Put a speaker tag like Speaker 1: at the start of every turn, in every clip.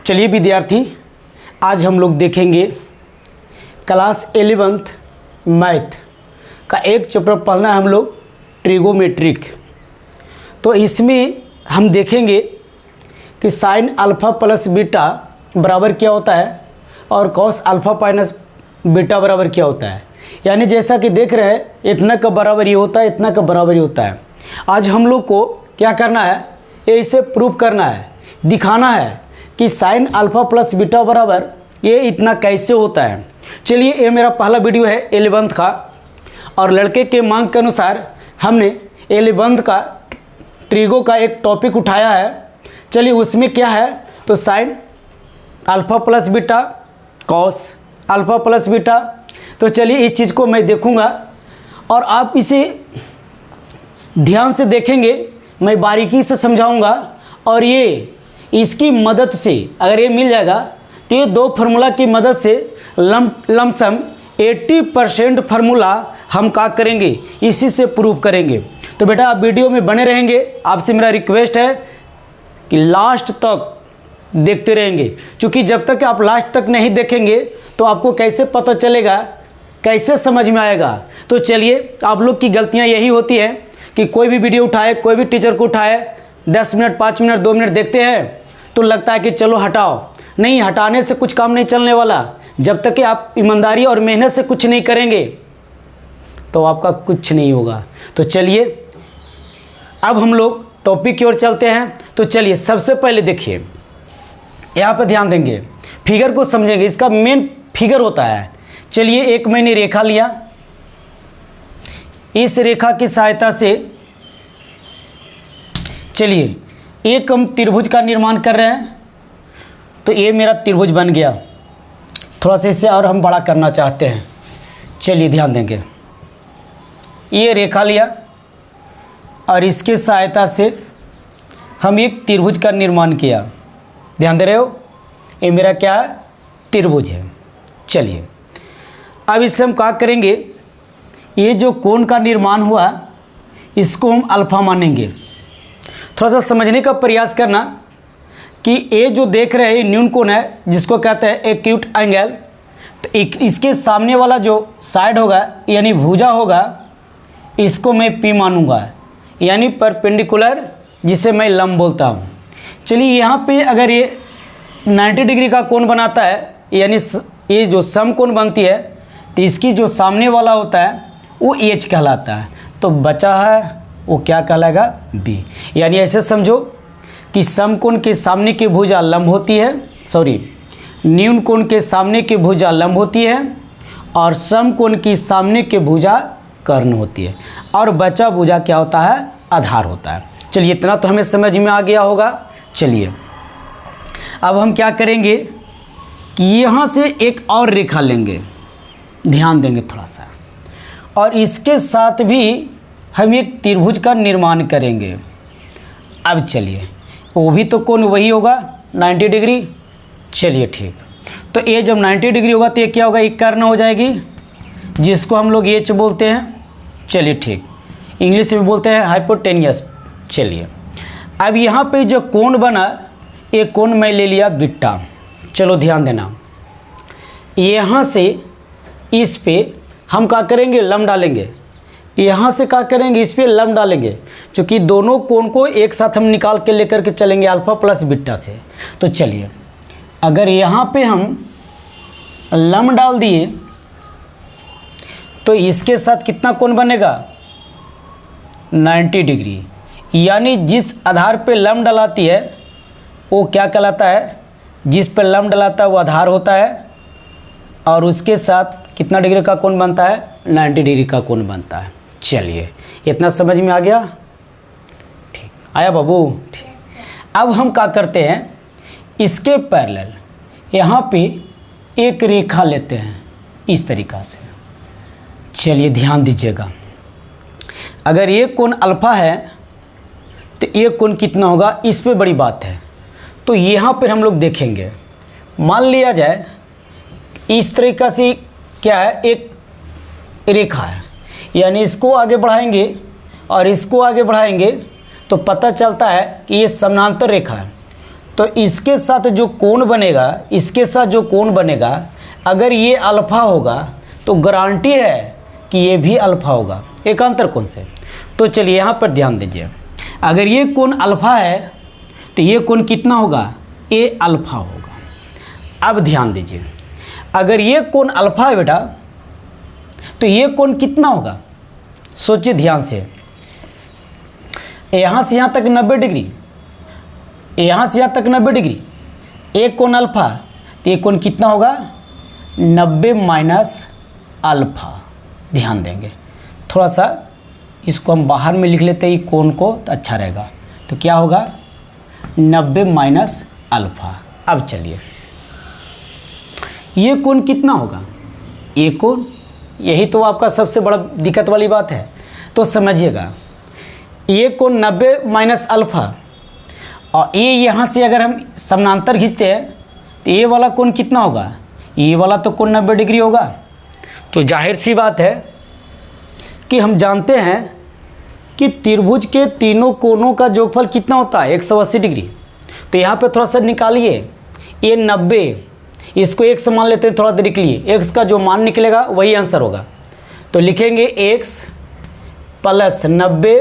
Speaker 1: चलिए विद्यार्थी, आज हम लोग देखेंगे क्लास 11th मैथ का एक चैप्टर पढ़ना है हम लोग ट्रिगोमेट्रिक। तो इसमें हम देखेंगे कि साइन अल्फ़ा प्लस बीटा बराबर क्या होता है और कॉस अल्फ़ा माइनस बीटा बराबर क्या होता है। यानी जैसा कि देख रहे हैं इतना का बराबर ये होता है, इतना का बराबर ये होता है। आज हम लोग को क्या करना है, ये इसे प्रूव करना है, दिखाना है कि साइन अल्फ़ा प्लस बीटा बराबर ये इतना कैसे होता है। चलिए, ये मेरा पहला वीडियो है 11th का और लड़के के मांग के अनुसार हमने 11th का ट्रिगो का एक टॉपिक उठाया है। चलिए, उसमें क्या है तो sine alpha plus beta, cos alpha plus beta. तो चलिए, इस चीज़ को मैं देखूंगा और आप इसे ध्यान से देखेंगे, मैं बारीकी से समझाऊंगा और ये इसकी मदद से अगर ये मिल जाएगा तो ये दो फार्मूला की मदद से लमसम 80% फार्मूला हम क्या करेंगे, इसी से प्रूव करेंगे। तो बेटा आप वीडियो में बने रहेंगे, आपसे मेरा रिक्वेस्ट है कि लास्ट तक देखते रहेंगे, क्योंकि जब तक आप लास्ट तक नहीं देखेंगे तो आपको कैसे पता चलेगा, कैसे समझ में आएगा। तो चलिए, आप लोग की गलतियां यही होती है कि कोई भी वीडियो उठाए, कोई भी टीचर को उठाए, 10 मिनट 5 मिनट 2 मिनट देखते हैं तो लगता है कि चलो हटाओ। नहीं, हटाने से कुछ काम नहीं चलने वाला। जब तक कि आप ईमानदारी और मेहनत से कुछ नहीं करेंगे तो आपका कुछ नहीं होगा। तो चलिए, अब हम लोग टॉपिक की ओर चलते हैं। तो चलिए, सबसे पहले देखिए, यहाँ पर ध्यान देंगे, फिगर को समझेंगे। इसका मेन फिगर होता है। चलिए, एक मैंने रेखा लिया, इस रेखा की सहायता से चलिए एक हम त्रिभुज का निर्माण कर रहे हैं। तो ये मेरा त्रिभुज बन गया। थोड़ा सा इसे और हम बड़ा करना चाहते हैं। चलिए ध्यान देंगे, ये रेखा लिया और इसके सहायता से हम एक त्रिभुज का निर्माण किया। ध्यान दे रहे हो, ये मेरा क्या है, त्रिभुज है। चलिए, अब इससे हम क्या करेंगे, ये जो कोण का निर्माण हुआ इसको हम अल्फ़ा मानेंगे। थोड़ा सा समझने का प्रयास करना कि ये जो देख रहे हैं न्यून कोण है, जिसको कहते हैं एक्यूट एंगल। तो इसके सामने वाला जो साइड होगा यानी भुजा होगा, इसको मैं पी मानूंगा, यानी परपेंडिकुलर, जिसे मैं लंब बोलता हूँ। चलिए, यहाँ पे अगर ये 90 डिग्री का कोण बनाता है, यानी ये जो समकोण बनती है, तो इसकी जो सामने वाला होता है वो एच कहलाता है। तो बचा है वो क्या कहलाएगा, बी। यानी ऐसे समझो कि समकोण के सामने की भुजा लंब होती है, न्यून कोण के सामने की भुजा लंब होती है और समकोण की सामने की भुजा कर्ण होती है और बचा भुजा क्या होता है, आधार होता है। चलिए, इतना तो हमें समझ में आ गया होगा। चलिए, अब हम क्या करेंगे कि यहाँ से एक और रेखा लेंगे, ध्यान देंगे थोड़ा सा, और इसके साथ भी हम एक त्रिभुज का निर्माण करेंगे। अब चलिए, वो भी तो कोण वही होगा 90 डिग्री। चलिए ठीक, तो ये जब 90 डिग्री होगा तो ये क्या होगा, एक कर्ण हो जाएगी, जिसको हम लोग एच बोलते हैं। चलिए ठीक, इंग्लिश में बोलते हैं हाइपोटेनियस। चलिए, अब यहाँ पे जो कोण बना, ये कोण मैं ले लिया बीटा। चलो ध्यान देना, यहाँ से इस पे हम क्या करेंगे, लंब डालेंगे। यहाँ से क्या करेंगे, इस पे लंब डालेंगे, क्योंकि दोनों कोण को एक साथ हम निकाल के लेकर के चलेंगे अल्फ़ा प्लस बीटा से। तो चलिए, अगर यहाँ पे हम लंब डाल दिए तो इसके साथ कितना कोण बनेगा, 90 डिग्री। यानी जिस आधार पे लंब डलाती है वो क्या कहलाता है, जिस पे लंब डलाता है वो आधार होता है और उसके साथ कितना डिग्री का कोण बनता है, 90 डिग्री का कोण बनता है। चलिए, इतना समझ में आ गया, ठीक आया बाबू, ठीक। अब हम क्या करते हैं, इसके पैरेलल यहाँ पे एक रेखा लेते हैं इस तरीक़ा से। चलिए ध्यान दीजिएगा, अगर ये कोण अल्फ़ा है तो ये कोण कितना होगा, इस पे बड़ी बात है। तो यहाँ पर हम लोग देखेंगे, मान लिया जाए इस तरीक़ा से क्या है, एक रेखा है, यानी इसको आगे बढ़ाएंगे और इसको आगे बढ़ाएंगे तो पता चलता है कि ये समानांतर रेखा है। तो इसके साथ जो कोण बनेगा, इसके साथ जो कोण बनेगा, अगर ये अल्फ़ा होगा तो गारंटी है कि ये भी अल्फ़ा होगा एकांतर कोण से। तो चलिए यहाँ पर ध्यान दीजिए, अगर ये कोण अल्फ़ा है तो ये कोण कितना होगा, ए अल्फ़ा होगा। अब ध्यान दीजिए, अगर ये कोण अल्फ़ा है बेटा तो ये कोण कितना होगा, सोचिए ध्यान से। यहाँ से यहाँ तक 90 डिग्री, यहाँ से यहाँ तक 90 डिग्री, एक कोण अल्फ़ा, तो ये कोण कितना होगा, 90 माइनस अल्फ़ा। ध्यान देंगे, थोड़ा सा इसको हम बाहर में लिख लेते हैं कोण को, तो अच्छा रहेगा। तो क्या होगा, 90 माइनस अल्फ़ा। अब चलिए, ये कोण कितना होगा, ये कोण, यही तो आपका सबसे बड़ा दिक्कत वाली बात है। तो समझिएगा, ये कोण 90 माइनस अल्फ़ा, और ये यहाँ से अगर हम समानांतर खींचते हैं तो ये वाला कोण कितना होगा, ये वाला तो कोण 90 डिग्री होगा। तो जाहिर सी बात है कि हम जानते हैं कि त्रिभुज के तीनों कोणों का जोगफल कितना होता है, 180 डिग्री। तो यहाँ पे थोड़ा सा निकालिए, ये 90, इसको x मान लेते हैं थोड़ा देर के लिए, x का जो मान निकलेगा वही आंसर होगा। तो लिखेंगे x plus 90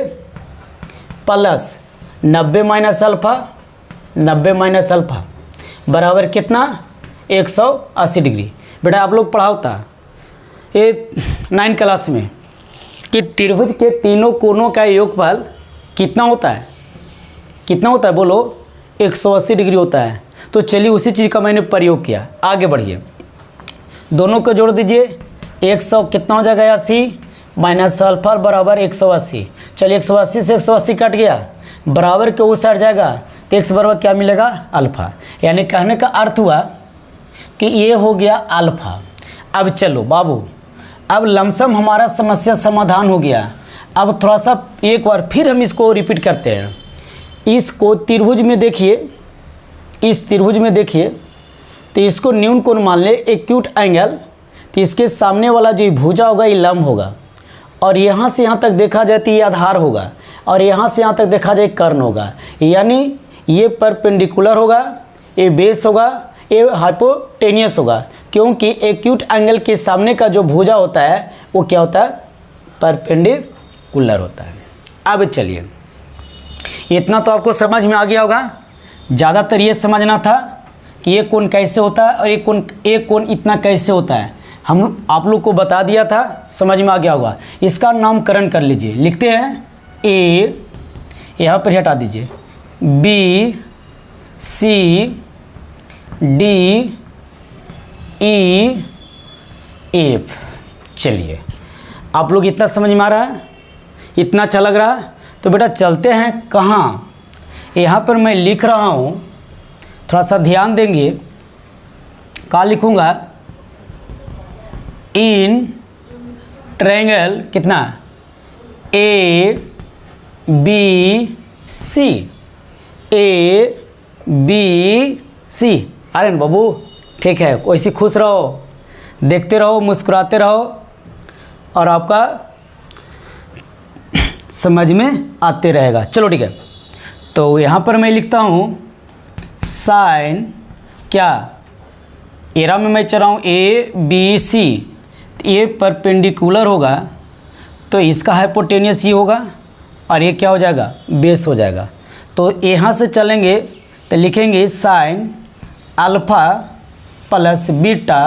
Speaker 1: plus 90 minus alpha, 90 minus alpha बराबर कितना, 180 डिग्री। बेटा आप लोग पढ़ा होता ये 9 क्लास में कि त्रिभुज के तीनों कोणों का योगफल कितना होता है, कितना होता है बोलो, 180 डिग्री होता है। तो चलिए उसी चीज़ का मैंने प्रयोग किया। आगे बढ़िए, दोनों को जोड़ दीजिए, 100 कितना हो जाएगा, 80 माइनस अल्फ़ा बराबर 180। चलिए 180 से 180 कट गया, बराबर के उस साइड जाएगा तो x बराबर क्या मिलेगा, अल्फ़ा। यानी कहने का अर्थ हुआ कि ये हो गया अल्फ़ा। अब चलो बाबू, अब लमसम हमारा समस्या समाधान हो गया। अब थोड़ा सा एक बार फिर हम इसको रिपीट करते हैं। इसको त्रिभुज में देखिए, इस त्रिभुज में देखिए, तो इसको न्यून कोण मान ले, एक्यूट एंगल। तो इसके सामने वाला जो भुजा होगा ये लंब होगा, और यहाँ से यहाँ तक देखा जाए तो ये आधार होगा, और यहाँ से यहाँ तक देखा जाए कर्ण होगा। यानी ये परपेंडिकुलर होगा, ये बेस होगा, ये हाइपोटेनियस होगा, क्योंकि एक्यूट एंगल के सामने का जो भुजा होता है वो क्या होता है, परपेंडिकुलर होता है। अब चलिए, इतना तो आपको समझ में आ गया होगा। ज़्यादातर ये समझना था कि ये कोण कैसे होता है और एक कोण इतना कैसे होता है, हम आप लोग को बता दिया था, समझ में आ गया होगा। इसका नामकरण कर लीजिए, लिखते हैं ए, यहाँ पर हटा दीजिए, B C D E F. चलिए आप लोग इतना समझ में आ रहा है, इतना अच्छा लग रहा है। तो बेटा चलते हैं कहाँ, यहाँ पर मैं लिख रहा हूँ, थोड़ा सा ध्यान देंगे। क्या लिखूँगा, इन ट्रायंगल कितना, A B C, A B C. अरे बाबू ठीक है, वैसे खुश रहो, देखते रहो, मुस्कुराते रहो, और आपका समझ में आते रहेगा। चलो ठीक है, तो यहाँ पर मैं लिखता हूँ साइन, क्या एरा में मैं चल रहा हूँ, ए बी सी, ये परपेंडिकुलर होगा तो इसका हाइपोटेनियस ये होगा, और ये क्या हो जाएगा, बेस हो जाएगा। तो यहाँ से चलेंगे तो लिखेंगे साइन अल्फ़ा प्लस बीटा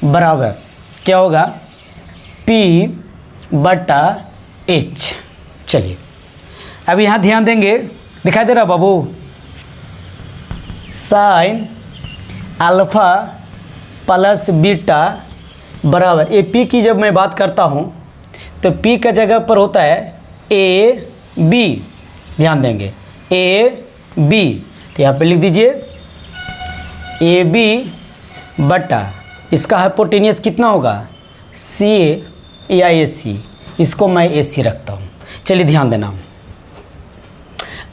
Speaker 1: बराबर क्या होगा, पी बटा एच। चलिए अब यहाँ ध्यान देंगे, दिखाई दे रहा बाबू, साइन अल्फ़ा प्लस बीटा बराबर, ए पी की जब मैं बात करता हूँ तो पी का जगह पर होता है ए बी, ध्यान देंगे ए बी। तो यहाँ पे लिख दीजिए ए बी बटा, इसका हाइपोटेनियस कितना होगा, सी ए या ए सी, इसको मैं ए सी रखता हूँ। चलिए ध्यान देना,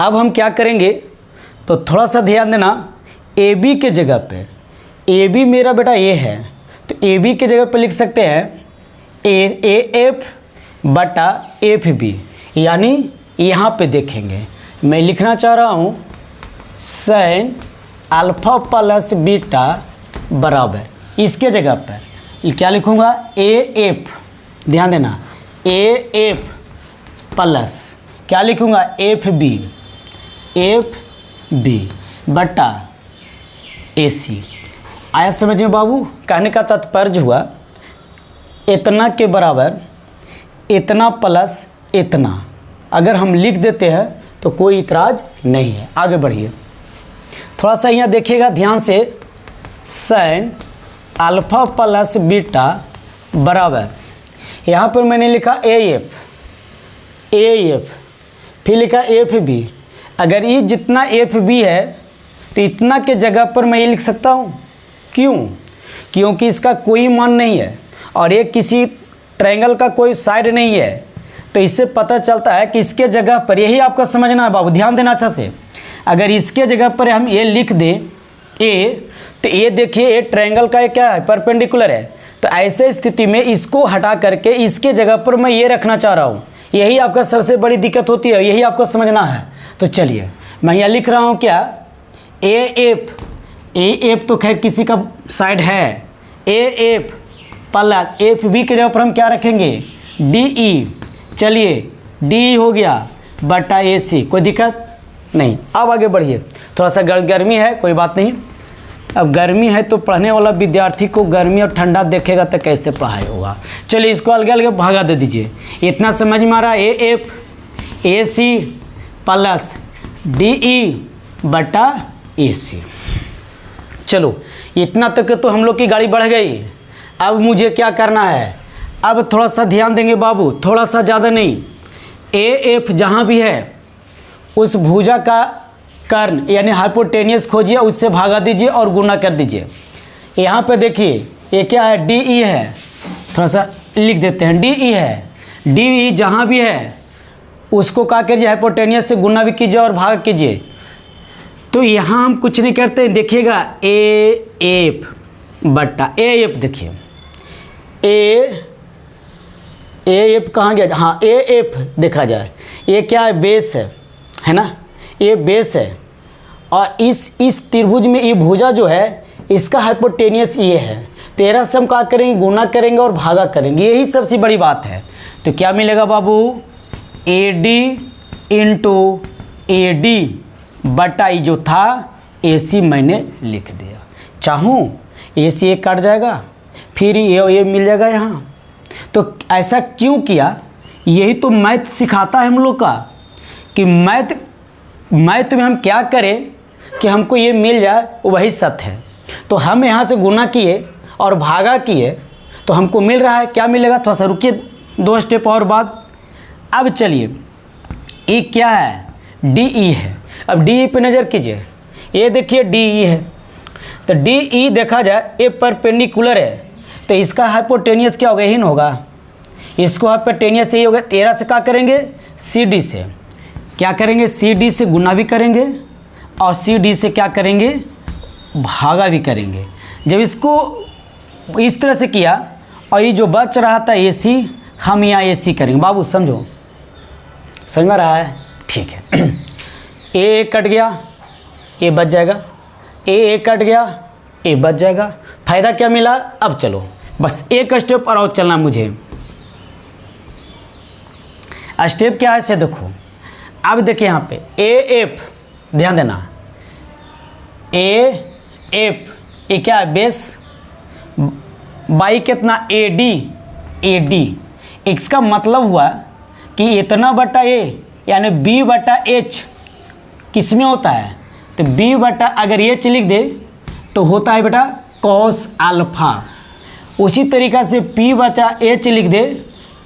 Speaker 1: अब हम क्या करेंगे, तो थोड़ा सा ध्यान देना, ए बी के जगह पे, ए बी मेरा बेटा ए है, तो ए बी के जगह पे लिख सकते हैं ए एफ बटा एफ बी। यानी यहाँ पे देखेंगे, मैं लिखना चाह रहा हूँ साइन अल्फ़ा प्लस बीटा बराबर इसके जगह पर क्या लिखूँगा, ए एफ, ध्यान देना, ए एफ प्लस क्या लिखूँगा, एफ बी बटा ए सी। आया समझ में बाबू? कहने का तात्पर्य हुआ इतना के बराबर इतना प्लस इतना, अगर हम लिख देते हैं तो कोई इतराज़ नहीं है। आगे बढ़िए, थोड़ा सा यहाँ देखिएगा ध्यान से। साइन अल्फ़ा प्लस बीटा बराबर, यहाँ पर मैंने लिखा ए एफ, फिर लिखा एफ बी। अगर ये जितना एफ बी है तो इतना के जगह पर मैं ये लिख सकता हूँ। क्यों? क्योंकि इसका कोई मान नहीं है और ये किसी ट्रायंगल का कोई साइड नहीं है, तो इससे पता चलता है कि इसके जगह पर, यही आपका समझना है बाबू, ध्यान देना अच्छा से। अगर इसके जगह पर हम ये लिख दें ए, तो ये देखिए ये ट्रायंगल का क्या है, परपेंडिकुलर है। तो ऐसे स्थिति में इसको हटा करके इसके जगह पर मैं ये रखना चाह रहा हूँ, यही आपका सबसे बड़ी दिक्कत होती है, यही आपको समझना है। तो चलिए मैं यहाँ लिख रहा हूँ क्या, ए एफ तो खैर किसी का साइड है, A F plus F B के जगह पर हम क्या रखेंगे, डी ई। चलिए डी हो गया बटा ए सी, कोई दिक्कत नहीं। अब आगे बढ़िए, थोड़ा सा गर्मी है, कोई बात नहीं। अब गर्मी है तो पढ़ने वाला विद्यार्थी को गर्मी और ठंडा देखेगा तो कैसे पढ़ाई होगा। चलिए इसको अलग अलग भागा दे दीजिए। इतना समझ में आ रहा है, A F A C plus D E बटा ए सी। चलो इतना तक तो हम लोग की गाड़ी बढ़ गई। अब मुझे क्या करना है, अब थोड़ा सा ध्यान देंगे बाबू, थोड़ा सा ज़्यादा नहीं। ए एफ जहाँ भी है उस भुजा का कर्ण यानी हाइपोटेनियस खोजिए, उससे भागा दीजिए और गुना कर दीजिए। यहाँ पे देखिए ये क्या है, डी ई है, थोड़ा सा लिख देते हैं, डी ई है। डी ई जहाँ भी है उसको क्या कीजिए, हाइपोटेनियस से गुना भी कीजिए और भाग कीजिए। तो यहाँ हम कुछ नहीं करते, देखिएगा ए एफ बटा ए एफ, देखिए ए एफ कहाँ गया, हाँ ए एफ देखा जाए, ये क्या है, बेस है ना, ये बेस है। और इस त्रिभुज में ये भुजा जो है इसका हाइपोटेनियस ये है। 13 से हम क्या करेंगे, गुना करेंगे और भागा करेंगे, यही सबसे बड़ी बात है। तो क्या मिलेगा बाबू, A D into A D बटा ये जो था ए सी मैंने लिख दिया। चाहूँ ए सी एक काट जाएगा, फिर ये मिल जाएगा यहाँ। तो ऐसा क्यों किया, यही तो मैथ सिखाता है हम लोग का, कि मैथ में हम क्या करें कि हमको ये मिल जाए, वही सत्य है। तो हम यहाँ से गुना किए और भागा किए तो हमको मिल रहा है, क्या मिलेगा, थोड़ा सा रुकिए, 2 स्टेप और बाद। अब चलिए ये क्या है, डी ई है। अब डी ई पे नज़र कीजिए, ये देखिए डी ई है। तो डी ई देखा जाए ये परपेंडिकुलर है, तो इसका हाइपोटेनियस क्या होगा, यही ना होगा। इसको हाइपोटेनियस यही होगा। 13 से क्या करेंगे, सी डी से क्या करेंगे, सी डी से गुना भी करेंगे और सी डी से क्या करेंगे, भागा भी करेंगे। जब इसको इस तरह से किया और ये जो बच रहा था ए सी, हम यहाँ ए सी करेंगे। बाबू समझो, समझ में रहा है, ठीक है। ए कट गया, ए बच जाएगा, ए कट गया, ए बच जाएगा। फायदा क्या मिला, अब चलो बस एक स्टेप और चलना मुझे। स्टेप क्या है से देखो। अब देखिए यहाँ पे ए एफ, ध्यान देना, ए एफ ये क्या है, बेस बाई कितना, ए डी। इसका मतलब हुआ कि इतना बटा ए यानी बी बटा एच किस में होता है, तो बी बटा अगर एच लिख दे तो होता है बेटा कॉस अल्फा। उसी तरीक़ा से पी बटा एच लिख दे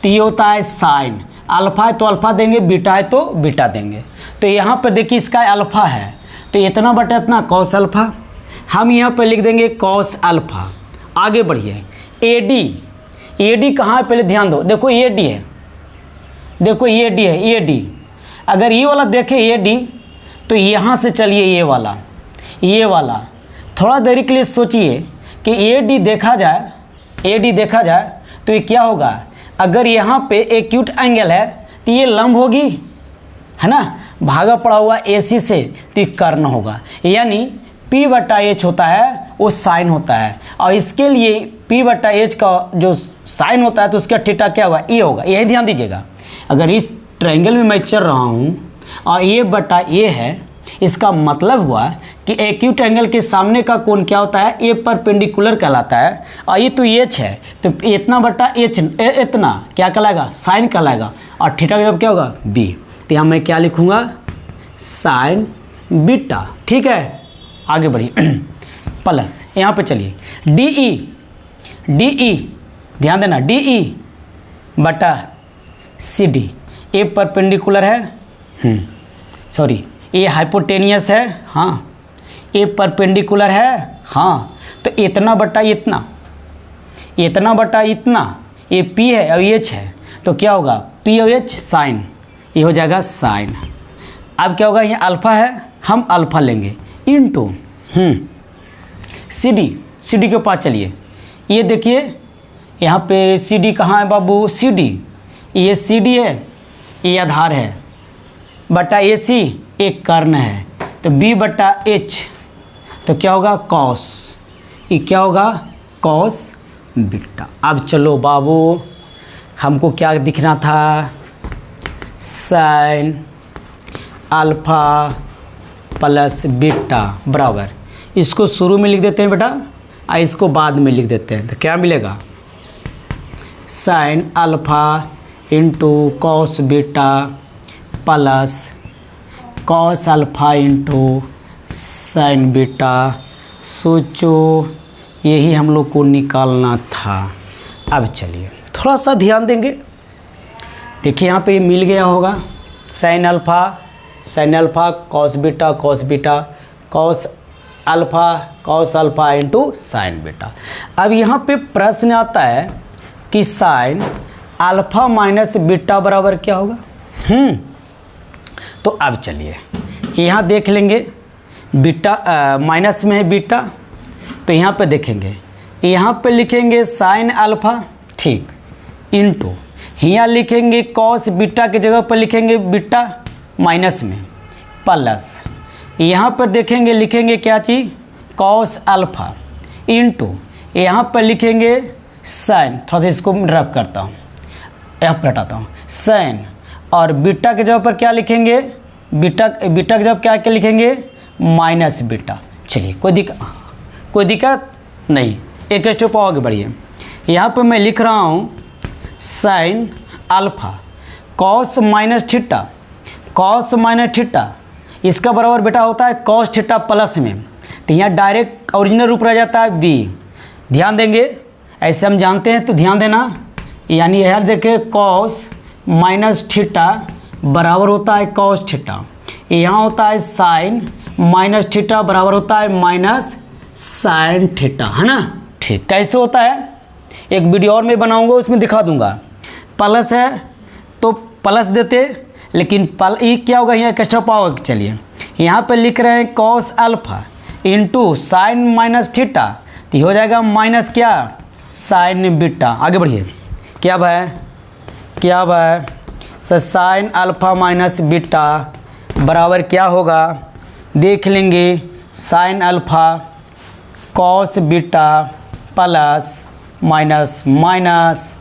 Speaker 1: तो ये होता है साइन। अल्फ़ा है तो अल्फ़ा देंगे, बीटा है तो बीटा देंगे। तो यहाँ पर देखिए इसका अल्फ़ा है तो इतना बटा इतना कॉस अल्फ़ा, हम यहाँ पर लिख देंगे कॉस अल्फ़ा। आगे बढ़िए, ए डी कहाँ है पहले ध्यान दो, देखो ए डी है, देखो ए डी है, ए डी। अगर ये वाला देखें ए डी तो यहाँ से चलिए ये वाला थोड़ा देरी के लिए सोचिए कि ए डी देखा जाए तो ये क्या होगा। अगर यहाँ पे एक्यूट एंगल है तो ये लंब होगी, है ना, भागा पड़ा हुआ ए सी से तो ये कर्ण होगा। यानी P बटा H होता है वो साइन होता है, और इसके लिए P बटा H का जो साइन होता है तो उसका थीटा क्या होगा, ए होगा। यही ध्यान दीजिएगा, अगर इस ट्रायंगल में मैं चल रहा हूँ और ए बटा ए है, इसका मतलब हुआ कि एक्यूट एंगल के सामने का कोण क्या होता है, ए परपेंडिकुलर कहलाता है, और ये तो एच है तो इतना बटा एच इतना क्या कहलाएगा, साइन कहलाएगा, और थीटा का जब क्या होगा बी, तो यहाँ मैं क्या लिखूँगा, साइन बीटा। ठीक है, आगे बढ़िए प्लस यहाँ पे चलिए डी ई ध्यान देना, डी ई बटा सी डी, ए परपेंडिकुलर है, सॉरी ए हाइपोटेनियस है, हाँ ए परपेंडिकुलर है, हाँ तो इतना बटा इतना, इतना बटा इतना, ये पी है और एच है तो क्या होगा पी और एच साइन, ये हो जाएगा साइन। अब क्या होगा, ये अल्फ़ा है, हम अल्फ़ा लेंगे इनटू सी डी के पास चलिए, ये देखिए यहाँ पे सी डी कहाँ है बाबू, सी डी, ये सी डी है, ये आधार है, बटा ए सी एक कर्ण है, तो बी बटा एच तो क्या होगा कॉस, ये क्या होगा कॉस बीटा। अब चलो बाबू, हमको क्या दिखना था, साइन अल्फ़ा प्लस बीटा बराबर, इसको शुरू में लिख देते हैं बेटा और इसको बाद में लिख देते हैं, तो क्या मिलेगा, sine alpha into cos beta plus cos alpha into sine beta. सोचो यही हम लोग को निकालना था। अब चलिए थोड़ा सा ध्यान देंगे, देखिए यहाँ पे मिल गया होगा sine alpha cos beta cos alpha into sine beta. अब यहाँ पे प्रश्न आता है कि साइन अल्फ़ा माइनस बीटा बराबर क्या होगा, तो अब चलिए यहाँ देख लेंगे, बीटा माइनस में है बीटा, तो यहाँ पे देखेंगे, यहाँ पे लिखेंगे साइन अल्फ़ा, ठीक, इंटू यहाँ लिखेंगे कॉस बीटा की जगह पर लिखेंगे बीटा माइनस में, प्लस यहाँ पर देखेंगे लिखेंगे क्या चीज़, कॉस अल्फ़ा इंटू यहाँ पर लिखेंगे साइन, थोड़ा सा इसको ड्रॉप करता हूँ, यहाँ पर हटाता हूँ, साइन, और बीटा के जगह पर क्या लिखेंगे, बीटा के जगह क्या लिखेंगे माइनस बीटा। चलिए कोई दिक्कत नहीं, एक स्टेप आगे बढ़िए, यहाँ पर मैं लिख रहा हूँ sine alpha cos minus theta, इसका बराबर बेटा होता है कॉस थीटा प्लस में, तो यहाँ डायरेक्ट ओरिजिनल रूप रह जाता है बी। ध्यान देंगे, ऐसे हम जानते हैं तो ध्यान देना, यानी यहाँ देखिए कॉस माइनस थीटा बराबर होता है कॉस थीटा, यहाँ होता है साइन माइनस थीटा बराबर होता है माइनस साइन थीटा, है ना। ठीक, कैसे होता है एक वीडियो और मैं बनाऊंगा, उसमें दिखा दूंगा। प्लस है तो प्लस देते, लेकिन ये क्या होगा, यहाँ एक्स्ट्रा पावर। चलिए यहाँ पे लिख रहे हैं cos alpha into sine minus theta, तो हो जाएगा माइनस क्या साइन बीटा। आगे बढ़िए, क्या भाई sir sine alpha minus beta बराबर क्या होगा, देख लेंगे, sine alpha cos beta plus minus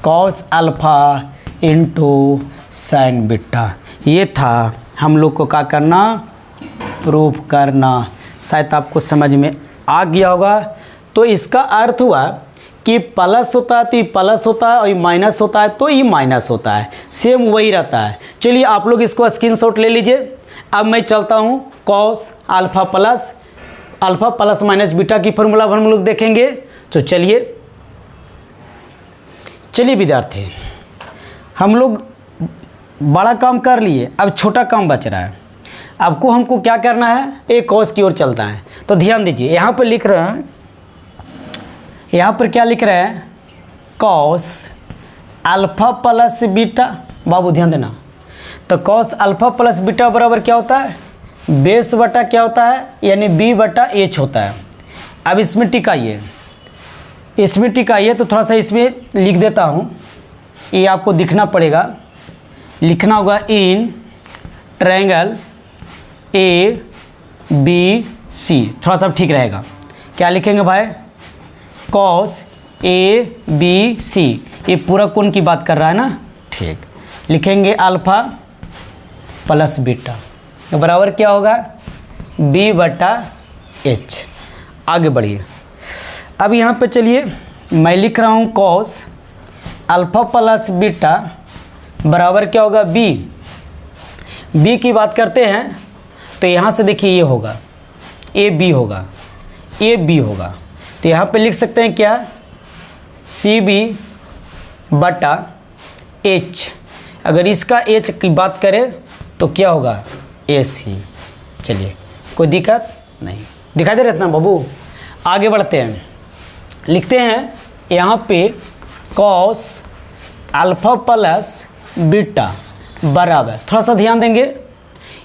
Speaker 1: cos alpha into sine beta. ये था हम लोग को क्या करना, प्रूफ करना। शायद आपको समझ में आ गया होगा। तो इसका अर्थ हुआ कि प्लस होता है तो ये प्लस होता है, और ये माइनस होता है तो ये माइनस होता है, सेम वही रहता है। चलिए आप लोग इसको स्क्रीनशॉट ले लीजिए। अब मैं चलता हूँ cos alpha plus minus beta की फॉर्मूला हम लोग देखेंगे। तो चलिए विद्यार्थी, हम लोग बड़ा काम कर लिए, अब छोटा काम बच रहा है। आपको हमको क्या करना है, एक कॉस की ओर चलता है। तो ध्यान दीजिए, यहाँ पर लिख रहे हैं, यहाँ पर क्या लिख रहे हैं, कॉस अल्फ़ा प्लस बीटा। बाबू ध्यान देना, तो कॉस अल्फ़ा प्लस बीटा बराबर क्या होता है, बेस बटा क्या होता है, यानी बी बटा एच होता है। अब इसमें टिकाइए, तो थोड़ा सा इसमें लिख देता हूँ, ये आपको दिखना पड़ेगा, लिखना होगा in triangle A B C, थोड़ा सा ठीक रहेगा। क्या लिखेंगे भाई? कॉस ए बी सी, ये पूरा कोण की बात कर रहा है ना, ठीक। लिखेंगे अल्फा प्लस बीटा बराबर क्या होगा? बी बटा एच। आगे बढ़िए। अब यहाँ पे चलिए मैं लिख रहा हूँ कॉस अल्फा प्लस बीटा बराबर क्या होगा? बी। बी की बात करते हैं तो यहाँ से देखिए ये होगा ए बी होगा, ए बी होगा, तो यहाँ पे लिख सकते हैं क्या? सी बी बटा एच। अगर इसका एच की बात करें तो क्या होगा? ए सी। चलिए कोई दिक्कत नहीं, दिखाई दे रहा है इतना बाबू? आगे बढ़ते हैं, लिखते हैं यहाँ पे कॉस अल्फा प्लस बीटा बराबर, थोड़ा सा ध्यान देंगे,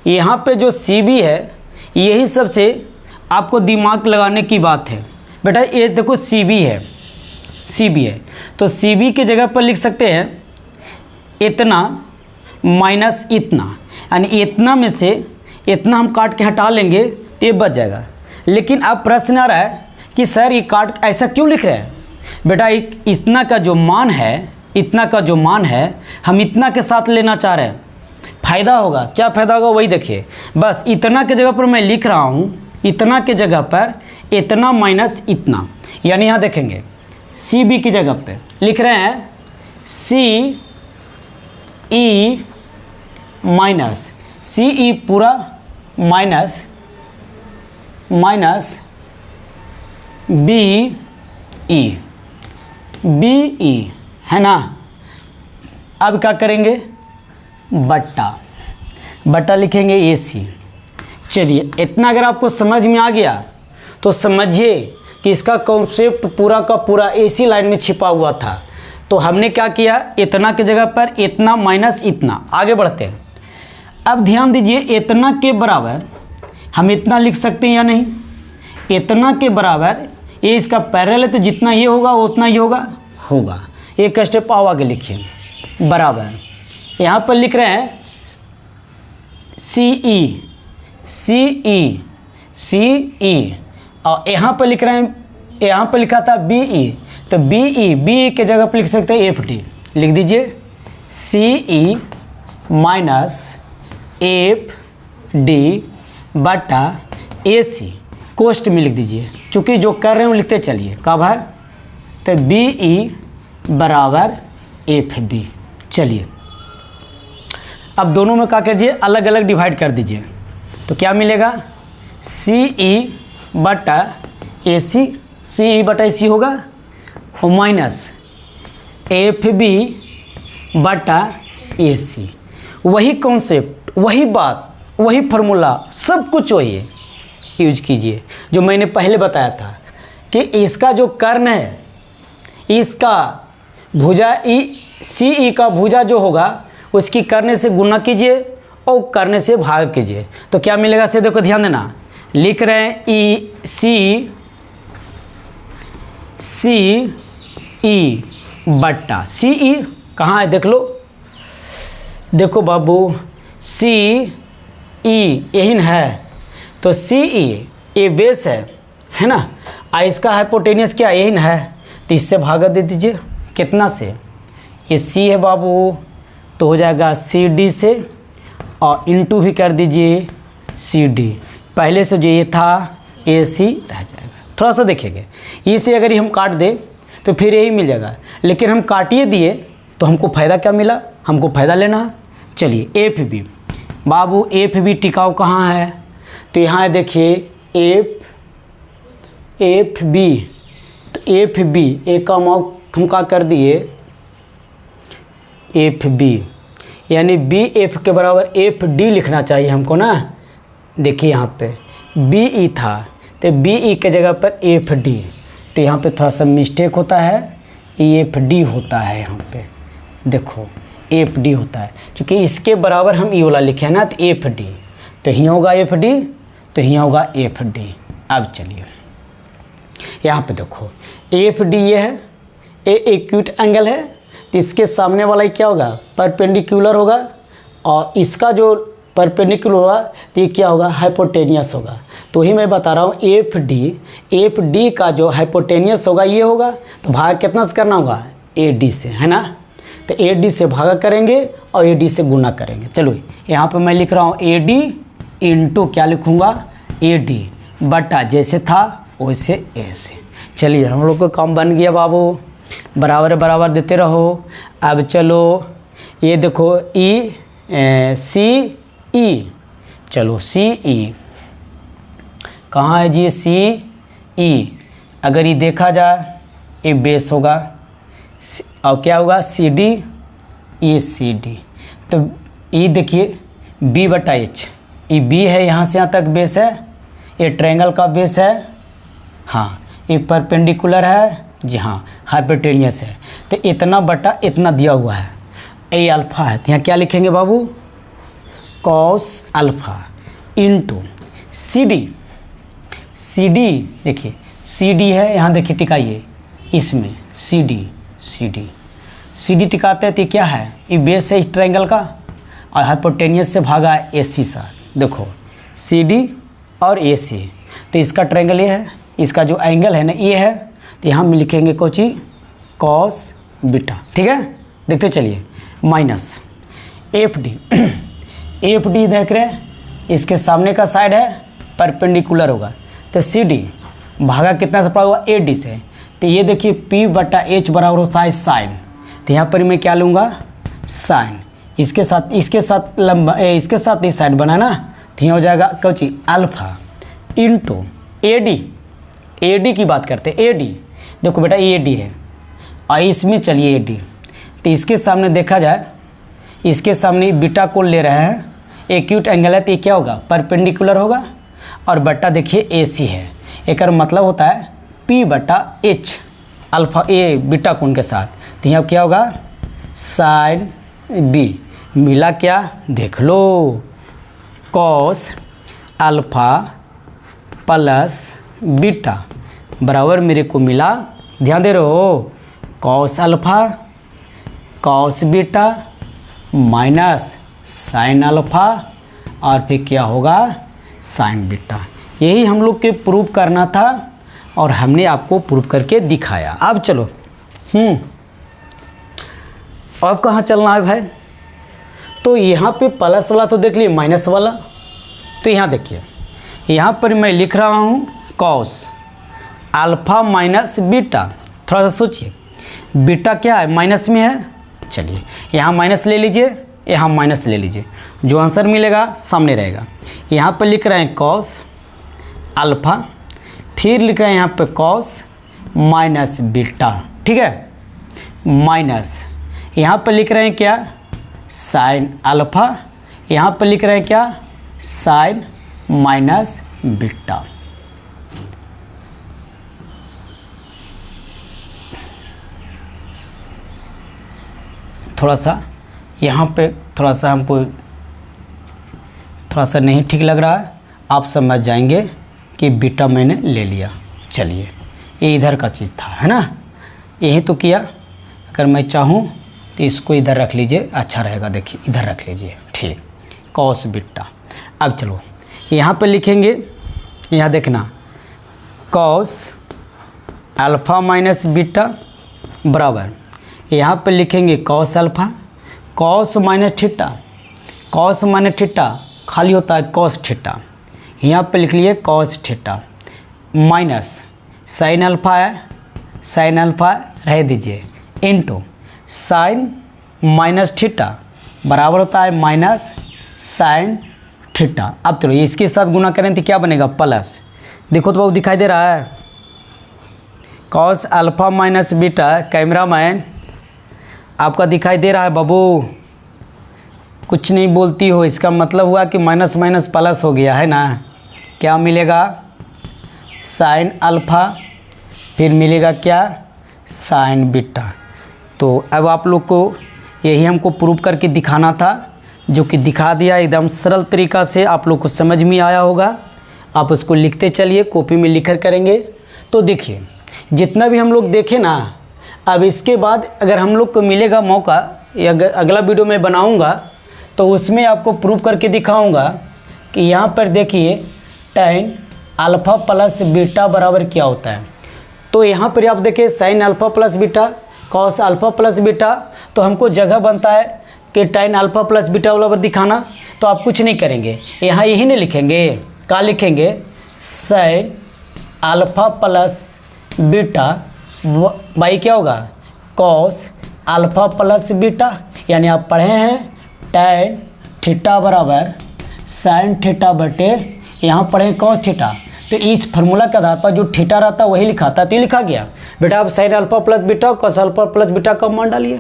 Speaker 1: यहाँ पे जो सी बी है यही सबसे आपको दिमाग लगाने की बात है बेटा। ये देखो सी बी है, सी बी है, तो सी बी की जगह पर लिख सकते हैं इतना माइनस इतना, यानी इतना में से इतना हम काट के हटा लेंगे तो ये बच जाएगा। लेकिन अब प्रश्न आ रहा है कि सर ये काट ऐसा क्यों लिख रहे हैं? बेटा इतना का जो मान है, इतना का जो मान है हम इतना के साथ लेना चाह रहे हैं, फ़ायदा होगा। क्या फ़ायदा होगा वही देखिए। बस इतना के जगह पर मैं लिख रहा हूँ, इतना के जगह पर इतना माइनस इतना, यानी यहाँ देखेंगे सी बी की जगह पे लिख रहे हैं सी ई माइनस सी ई पूरा minus minus B E, B E है ना। अब क्या करेंगे? बट्टा, बट्टा लिखेंगे ए सी। चलिए इतना अगर आपको समझ में आ गया तो समझिए कि इसका कॉन्सेप्ट पूरा का पूरा इसी लाइन में छिपा हुआ था। तो हमने क्या किया? इतना की जगह पर इतना माइनस इतना। आगे बढ़ते हैं। अब ध्यान दीजिए, इतना के बराबर हम इतना लिख सकते हैं या नहीं? इतना के बराबर ये इसका पैरेलल है तो जितना ये होगा उतना ही होगा। एक स्टेप आओ आगे लिखिए बराबर, यहाँ पर लिख रहे हैं सी ई और यहाँ पर लिख रहे हैं, यहाँ पर लिखा था बी ई, तो बी के जगह पर लिख सकते हैं एफ डी। लिख दीजिए सी ई माइनस एफ डी बटा ए सी, कोष्ट में लिख दीजिए, चूँकि जो कर रहे हैं वो लिखते चलिए। कब है? तो बी ई बराबर एफ बी। चलिए अब दोनों में क्या कीजिए? अलग अलग डिवाइड कर दीजिए, तो क्या मिलेगा? सी ई बटा ए सी, सी ई बटा ए सी होगा और माइनस एफ बी बटा ए सी। वही कॉन्सेप्ट, वही बात, वही फार्मूला, सब कुछ वही यूज कीजिए जो मैंने पहले बताया था कि इसका जो कर्ण है, इसका भुजा ई सी ई का भुजा जो होगा उसकी करने से गुना कीजिए और करने से भाग कीजिए, तो क्या मिलेगा? से देखो ध्यान देना, लिख रहे हैं ई सी ई बट्टा सी ई कहाँ है? देख लो, देखो बाबू सी ई यही है, तो सी ई ये बेस है ना, इसका हाइपोटेनियस क्या यही है, तो इससे भागा दे दीजिए। कितना से? ये सी है बाबू, तो हो जाएगा सी डी से, और इंटू भी कर दीजिए सी डी। पहले से जो ये था ए सी रह जाएगा। थोड़ा सा देखिएगा, ये से अगर हम काट दे तो फिर यही मिल जाएगा, लेकिन हम काटिए दिए तो हमको फ़ायदा क्या मिला? हमको फ़ायदा लेना है। चलिए एफ बी बाबू, एफ बी टिकाऊ कहाँ है? तो यहाँ देखिए एफ बी, तो एफ बी एक का माउ हम क्या कर दिए? एफ बी, यानी बी एफ के बराबर एफ डी लिखना चाहिए हमको ना। देखिए यहाँ पे बी ई था, तो बी ई के जगह पर एफ डी, तो यहाँ पे थोड़ा सा मिस्टेक होता है, एफ डी होता है यहाँ पे, देखो एफ डी होता है, क्योंकि इसके बराबर हम ई वाला लिखे हैं ना, तो एफ डी, तो यहाँ होगा एफ डी, तो यहाँ होगा एफ डी। अब चलिए यहाँ पे देखो एफ डी ये है, ए एक्यूट एंगल है, तो इसके सामने वाला ही क्या होगा? परपेंडिकुलर होगा, और इसका जो परपेंडिकुलर होगा तो ये क्या होगा, हाइपोटेनियस होगा। तो ही मैं बता रहा हूँ एफ डी का जो हाइपोटेनियस होगा ये होगा, तो भाग कितना से करना होगा, ए डी से, है ना। तो ए डी से भागा करेंगे और ए डी से गुना करेंगे। चलो यहाँ पे मैं लिख रहा हूँ ए डी इंटू क्या लिखूँगा, ए डी बटा जैसे था वैसे ए से। चलिए हम लोग का काम बन गया बाबू, बराबर बराबर देते रहो। अब चलो ये देखो ई सी ई, चलो सी ई कहाँ है जी, सी ई। अगर ये देखा जाए ये बेस होगा और क्या होगा, सी डी, ये सी डी। तो ये देखिए बी बटा एच, ये बी है यहाँ से यहाँ तक बेस है, ये ट्रायंगल का बेस है, हाँ ये परपेंडिकुलर है जी, हाँ हाइपोटेनियस है। तो इतना बटा इतना दिया हुआ है, ए अल्फ़ा है, तो यहाँ क्या लिखेंगे बाबू, cos alpha into C D. C D देखिए सी डी है, यहाँ देखिए टिकाइए इसमें सी डी टिकाते हैं तो क्या है, ये बेस है इस ट्रायंगल का और हाइपोटेनियस से भागा है ए सी सा। देखो सी डी और ए सी, तो इसका ट्रायंगल ये है, इसका जो एंगल है ना ये है, तो यहाँ में लिखेंगे कोची कॉस बीटा, ठीक है। देखते चलिए माइनस एफ डी देख रहे हैं, इसके सामने का साइड है परपेंडिकुलर होगा, तो सी डी भागा कितना से पड़ा हुआ, ए डी से। तो ये देखिए पी बटा एच बराबर होता है साइन, तो यहाँ पर मैं क्या लूँगा, साइन। इसके साथ लंबा इसके साथ ये साइड बना ना, तो यहाँ हो जाएगा Kochi alpha into A D की बात करते हैं, ए डी देखो बेटा ए डी है और इसमें चलिए ए डी, तो इसके सामने देखा जाए, इसके सामने बीटा को ले रहे हैं, एक्यूट एंगल है तो ये क्या होगा, परपेंडिकुलर होगा, और बट्टा देखिए ए सी है, एक मतलब होता है पी बटा एच अल्फ़ा ए बीटा कोण के साथ। तो यहाँ क्या होगा, साइन बी मिला क्या, देख लो कॉस अल्फ़ा प्लस बीटा बराबर मेरे को मिला, ध्यान दे रहे हो, cos alpha cos beta minus sine alpha और फिर क्या होगा, साइन बीटा। यही हम लोग के प्रूव करना था और हमने आपको प्रूव करके दिखाया। अब चलो अब कहाँ चलना है भाई, तो यहाँ पे प्लस वाला तो देख लिए, माइनस वाला तो यहाँ देखिए, यहाँ पर मैं लिख रहा हूँ कॉस अल्फ़ा माइनस बीटा। थोड़ा सा सोचिए, बीटा क्या है, माइनस में है, चलिए यहाँ माइनस ले लीजिए, यहाँ माइनस ले लीजिए, जो आंसर मिलेगा सामने रहेगा। यहाँ पर लिख रहे हैं कॉस अल्फ़ा, फिर लिख रहे हैं यहाँ पे कॉस माइनस बीटा, ठीक है, माइनस यहाँ पर लिख रहे हैं क्या, साइन अल्फ़ा, यहाँ पर लिख रहे हैं क्या, साइन माइनस बीटा। थोड़ा सा यहाँ पे थोड़ा सा हमको थोड़ा सा नहीं ठीक लग रहा है, आप समझ जाएंगे कि बीटा मैंने ले लिया। चलिए ये इधर का चीज़ था, है ना, यही तो किया। अगर मैं चाहूँ तो इसको इधर रख लीजिए, अच्छा रहेगा, देखिए इधर रख लीजिए, ठीक, कॉस बीटा। अब चलो यहाँ पे लिखेंगे, यहाँ देखना कॉस अल्फ़ा माइनस बीटा बराबर, यहाँ पे लिखेंगे cos alpha cos minus theta, cos minus theta खाली होता है कॉस थीटा, यहाँ पे लिख लिए cos theta minus sine alpha है, साइन अल्फ़ा रह दीजिए, इनटू साइन माइनस थीटा बराबर होता है माइनस साइन थीटा। अब चलो इसके साथ गुना करें तो क्या बनेगा, प्लस। देखो तो बाबू दिखाई दे रहा है, cos alpha minus beta, camera man आपका दिखाई दे रहा है बाबू, कुछ नहीं बोलती हो, इसका मतलब हुआ कि माइनस माइनस प्लस हो गया है ना। क्या मिलेगा, साइन अल्फ़ा, फिर मिलेगा क्या, साइन बीटा। तो अब आप लोग को यही हमको प्रूव करके दिखाना था, जो कि दिखा दिया एकदम सरल तरीक़ा से, आप लोग को समझ में आया होगा। आप उसको लिखते चलिए, कॉपी में लिखकर करेंगे। तो देखिए जितना भी हम लोग देखें ना, अब इसके बाद अगर हम लोग को मिलेगा मौका, या अगला वीडियो में बनाऊंगा, तो उसमें आपको प्रूव करके दिखाऊंगा कि यहाँ पर देखिए tan अल्फ़ा प्लस बीटा बराबर क्या होता है। तो यहाँ पर आप देखिए sin alpha plus beta cos alpha plus beta, तो हमको जगह बनता है कि tan अल्फ़ा प्लस बीटा बराबर दिखाना। तो आप कुछ नहीं करेंगे, यहाँ यही नहीं लिखेंगे, क्या लिखेंगे sin alpha plus beta by क्या होगा cos अल्फ़ा प्लस बीटा, यानी आप पढ़े हैं tan थीटा बराबर sin थीटा बटे यहाँ पढ़े cos थीटा। तो इस फार्मूला के आधार पर जो थीटा रहता है वही लिखाता है, तो ये लिखा गया। बेटा आप sin alpha plus beta cos alpha plus beta का मान डालिए,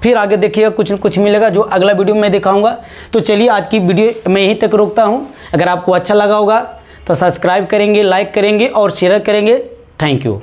Speaker 1: फिर आगे देखिएगा कुछ न कुछ मिलेगा जो अगला वीडियो में दिखाऊंगा। तो चलिए आज की वीडियो मैं यहीं तक रोकता हूं। अगर आपको अच्छा लगा होगा तो सब्सक्राइब करेंगे, लाइक करेंगे और शेयर करेंगे। Thank you.